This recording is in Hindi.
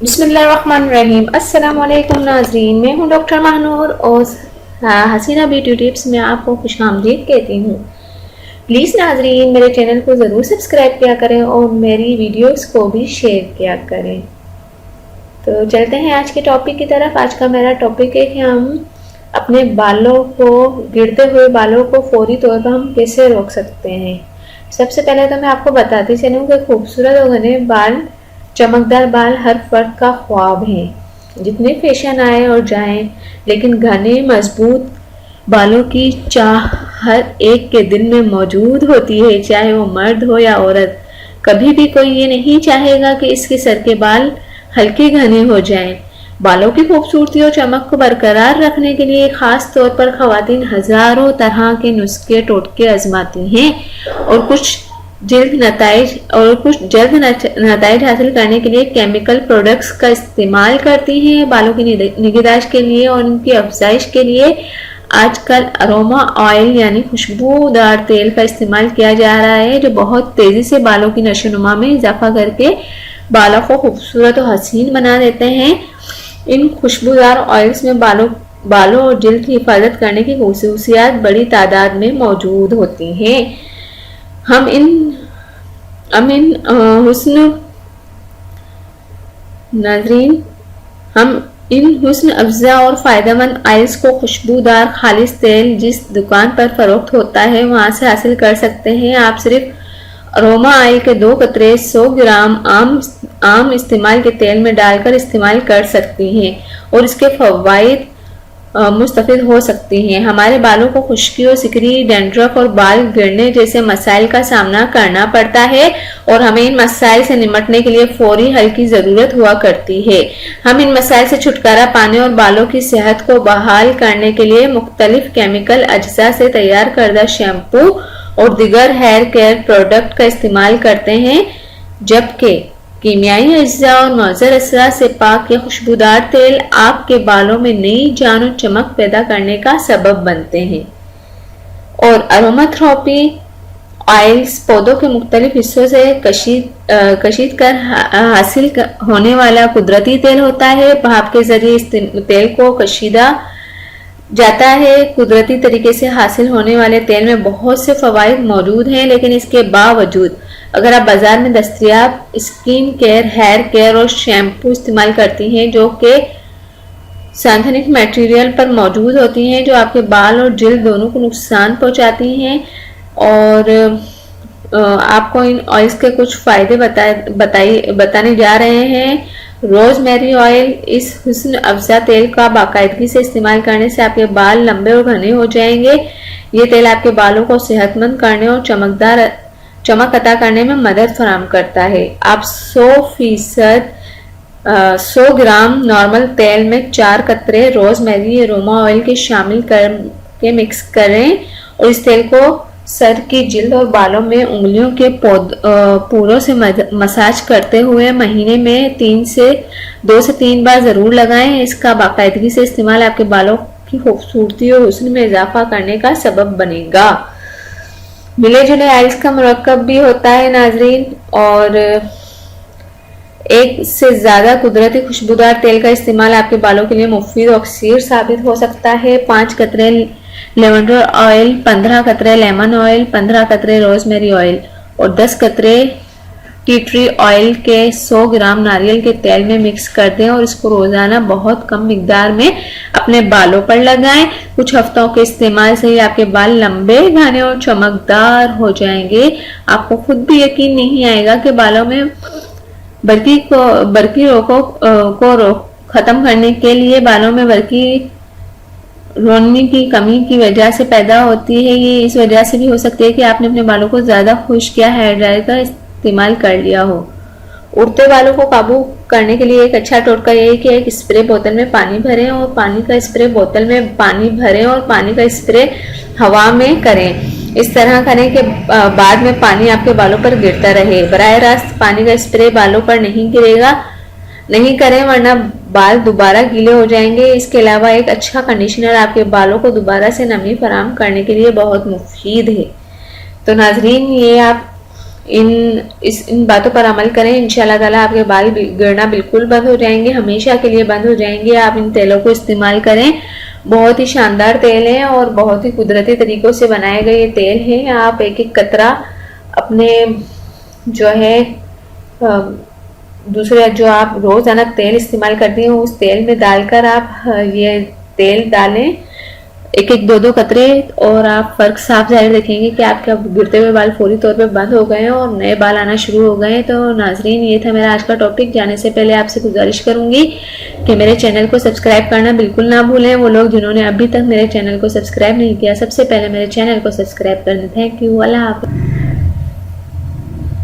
बिस्मिल्लाहिर्रहमानिर्रहीम। अस्सलाम वालेकुम नाज़रीन, मैं हूं डॉक्टर महानूर और हसीना ब्यूटी टिप्स में आपको खुशामदीद कहती हूं। प्लीज़ नाज़रीन मेरे चैनल को ज़रूर सब्सक्राइब किया करें और मेरी वीडियोस को भी शेयर किया करें। तो चलते हैं आज के टॉपिक की तरफ। आज का मेरा टॉपिक है कि हम अपने बालों को, गिरते हुए बालों को फौरी तौर पर हम कैसे रोक सकते हैं। सबसे पहले तो मैं आपको बताती चलूँ कि खूबसूरत और घने बाल, चमकदार बाल हर फर्द का ख्वाब है। जितने फैशन आए और जाएं, लेकिन घने मजबूत बालों की चाह हर एक के दिल में मौजूद होती है, चाहे वो मर्द हो या औरत। कभी भी कोई ये नहीं चाहेगा कि इसके सर के बाल हल्के घने हो जाएं। बालों की खूबसूरती और चमक को बरकरार रखने के लिए खास तौर पर खवातीन हजारों तरह के नुस्खे टोटके आजमाती हैं और कुछ जल्द नताइज हासिल करने के लिए केमिकल प्रोडक्ट्स का इस्तेमाल करती हैं। बालों की निगहदाश्त के लिए और उनकी अफजाइश के लिए आजकल अरोमा ऑयल यानी खुशबूदार तेल का इस्तेमाल किया जा रहा है, जो बहुत तेजी से बालों की नशोनुमा में इजाफा करके बालों को खूबसूरत और हसीन बना देते हैं। इन खुशबूदार ऑयल्स में बालों और जल्द की हिफाजत करने की खसूसियात बड़ी तादाद में मौजूद होती हैं। हम इन हुस्न अफ़ज़ा और फ़ायदेमंद ऑयल्स को खुशबूदार खालिस तेल जिस दुकान पर फरोख्त होता है वहां से हासिल कर सकते हैं। आप सिर्फ अरोमा ऑयल के 2 कतरे 100 ग्राम आम इस्तेमाल के तेल में डालकर इस्तेमाल कर सकती हैं और इसके फवाइद मुस्तफिद हो सकती हैं। हमारे बालों को खुश्की और सिकरी, डैंड्रफ और बाल गिरने जैसे मसाइल का सामना करना पड़ता है और हमें इन मसाइल से निपटने के लिए फौरी हल की जरूरत हुआ करती है। हम इन मसाइल से छुटकारा पाने और बालों की सेहत को बहाल करने के लिए मुख्तलिफ केमिकल अज्जा से तैयार करदा शैम्पू और दीगर हेयर केयर प्रोडक्ट का इस्तेमाल करते हैं, जबकि कीमियाई अज्जा और मौजर असरा से पाक या खुशबूदार तेल आपके बालों में नई जान और चमक पैदा करने का सबब बनते हैं। और अरोमाथेरेपी ऑयल्स पौधों के मुख्तलिफ हिस्सों से कशीद कर हासिल होने वाला कुदरती तेल होता है। भाप के जरिए इस तेल को कशीदा जाता है। कुदरती तरीके से हासिल होने वाले तेल में बहुत से फवाइद मौजूद हैं, लेकिन इसके बावजूद अगर आप बाजार में दस्तयाब स्किन केयर, हेयर केयर और शैम्पू इस्तेमाल करती हैं जो कि सिंथेटिक मटेरियल पर मौजूद होती हैं, जो आपके बाल और जल्द दोनों को नुकसान पहुंचाती हैं, और आपको इन ऑयल्स के कुछ फायदे बताने जा रहे हैं। रोजमेरी ऑयल, इस हुस्न अफ़ज़ा तेल का बाकायदगी से इस्तेमाल करने से आपके बाल लंबे और घने हो जाएंगे। ये तेल आपके बालों को सेहतमंद करने और चमक अता करने में मदद फराहम करता है। आप 100 ग्राम नॉर्मल तेल में 4 कतरे रोजमेरी अरोमा ऑयल के शामिल करके मिक्स करें और इस तेल को सर की जिल्द और बालों में उंगलियों के पूरों से मसाज करते हुए महीने में 2 से 3 बार जरूर लगाएं। इसका बाकायदगी से इस्तेमाल आपके बालों की खूबसूरती और हुस्न में इजाफा करने का सबब बनेगा। मिले जुले ऑयल्स का मुरक्कब भी होता है नाजरीन, और एक से ज्यादा कुदरती खुशबूदार तेल का इस्तेमाल आपके बालों के लिए मुफीद और अक्सर साबित हो सकता है। 5 कतरे लेवेंडर ऑयल, 15 कतरे लेमन ऑयल, 15 कतरे रोजमेरी ऑयल और 10 कतरे टी ट्री ऑयल के 100 ग्राम नारियल के तेल में मिक्स कर दें और इसको रोजाना बहुत कम मिकदार में अपने बालों पर लगाएं। कुछ हफ्तों के इस्तेमाल से ही आपके बाल लंबे, घने और चमकदार हो जाएंगे। आपको खुद भी यकीन नहीं आएगा कि बालों में बरकी को खत्म करने के लिए बालों में बरकी रोशनी की कमी की वजह से पैदा होती है। ये इस वजह से भी हो सकती है कि आपने अपने बालों को ज्यादा खुश्क या हेयर ड्रायर का इस्तेमाल कर लिया हो। उड़ते बालों को काबू करने के लिए एक अच्छा टोटका ये है कि एक स्प्रे बोतल में पानी भरें और पानी का स्प्रे बोतल में पानी भरें और पानी का स्प्रे हवा में करें। इस तरह करने के बाद में पानी आपके बालों पर गिरता रहे। बराह रास्त पानी का स्प्रे बालों पर नहीं गिरेगा, नहीं करें वरना बाल दोबारा गीले हो जाएंगे। इसके अलावा एक अच्छा कंडीशनर आपके बालों को दोबारा से नमी फराहम करने के लिए बहुत मुफीद है। तो नाजरीन, ये आप इन बातों पर अमल करें, इंशाल्लाह ताला आपके बाल गिरना बिल्कुल बंद हो जाएंगे, हमेशा के लिए बंद हो जाएंगे। आप इन तेलों को इस्तेमाल करें, बहुत ही शानदार तेल हैं और बहुत ही कुदरती तरीकों से बनाए गए ये तेल हैं। आप एक एक कतरा अपने जो है दूसरे जो आप रोजाना तेल इस्तेमाल करती हैं उस तेल में डालकर आप ये तेल डालें, एक एक दो दो कतरे, और आप फर्क साफ जाहिर देखेंगे कि आपके गिरते हुए बाल फौरी तौर पे बंद हो गए हैं और नए बाल आना शुरू हो गए हैं। तो नाजरीन, ये था मेरा आज का टॉपिक। जाने से पहले आपसे गुजारिश करूंगी कि मेरे चैनल को सब्सक्राइब करना बिल्कुल ना भूलें। वो लोग जिन्होंने अभी तक मेरे चैनल को सब्सक्राइब नहीं किया, सबसे पहले मेरे चैनल को सब्सक्राइब करना। Thank you. अल्लाह हाफ़िज़।